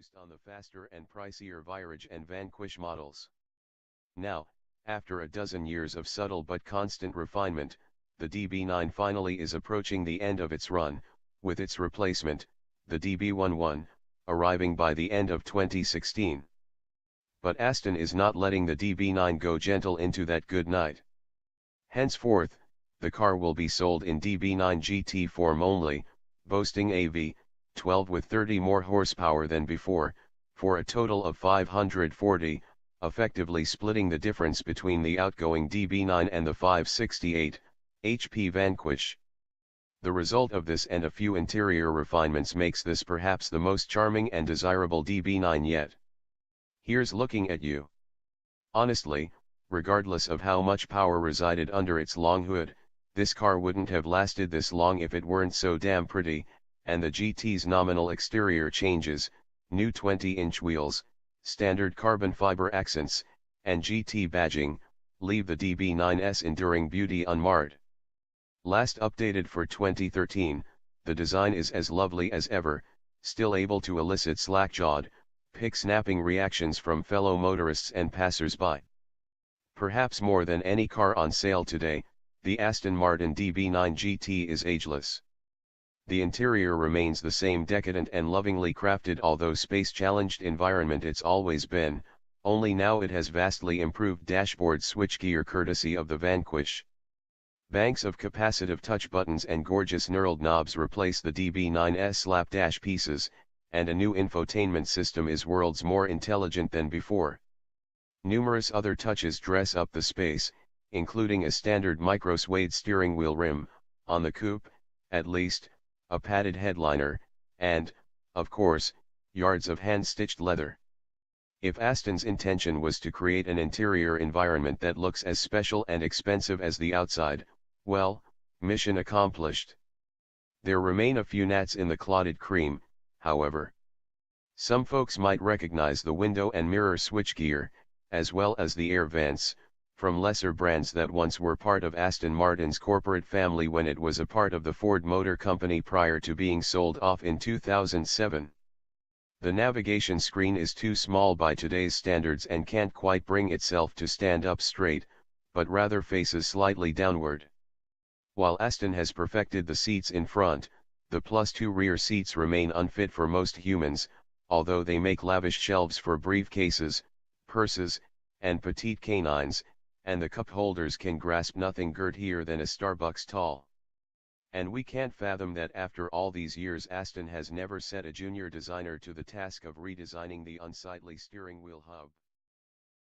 introduced on the faster and pricier Virage and Vanquish models. Now, after a dozen years of subtle but constant refinement, the DB9 finally is approaching the end of its run, with its replacement, the DB11, arriving by the end of 2016. But Aston is not letting the DB9 go gentle into that good night. Henceforth, the car will be sold in DB9 GT form only, boasting a V12 with 30 more horsepower than before, for a total of 540, effectively splitting the difference between the outgoing DB9 and the 568 HP Vanquish. The result of this and a few interior refinements makes this perhaps the most charming and desirable DB9 yet. Here's looking at you. Honestly, regardless of how much power resided under its long hood, this car wouldn't have lasted this long if it weren't so damn pretty, and the GT's nominal exterior changes, new 20-inch wheels, standard carbon fiber accents, and GT badging, leave the DB9's enduring beauty unmarred. Last updated for 2013, the design is as lovely as ever, still able to elicit slack-jawed, pick-snapping reactions from fellow motorists and passers-by. Perhaps more than any car on sale today, the Aston Martin DB9 GT is ageless. The interior remains the same decadent and lovingly crafted although space-challenged environment it's always been, only now it has vastly improved dashboard switchgear courtesy of the Vanquish. Banks of capacitive touch buttons and gorgeous knurled knobs replace the DB9's slapdash pieces, and a new infotainment system is worlds more intelligent than before. Numerous other touches dress up the space, including a standard micro-suede steering wheel rim, on the coupe, at least, a padded headliner, and, of course, yards of hand-stitched leather. If Aston's intention was to create an interior environment that looks as special and expensive as the outside, well, mission accomplished. There remain a few gnats in the clotted cream, however. Some folks might recognize the window and mirror switchgear, as well as the air vents, from lesser brands that once were part of Aston Martin's corporate family when it was a part of the Ford Motor Company prior to being sold off in 2007. The navigation screen is too small by today's standards and can't quite bring itself to stand up straight, but rather faces slightly downward. While Aston has perfected the seats in front, the +2 rear seats remain unfit for most humans, although they make lavish shelves for briefcases, purses, and petite canines, and the cup holders can grasp nothing girthier than a Starbucks tall. And we can't fathom that after all these years Aston has never set a junior designer to the task of redesigning the unsightly steering wheel hub.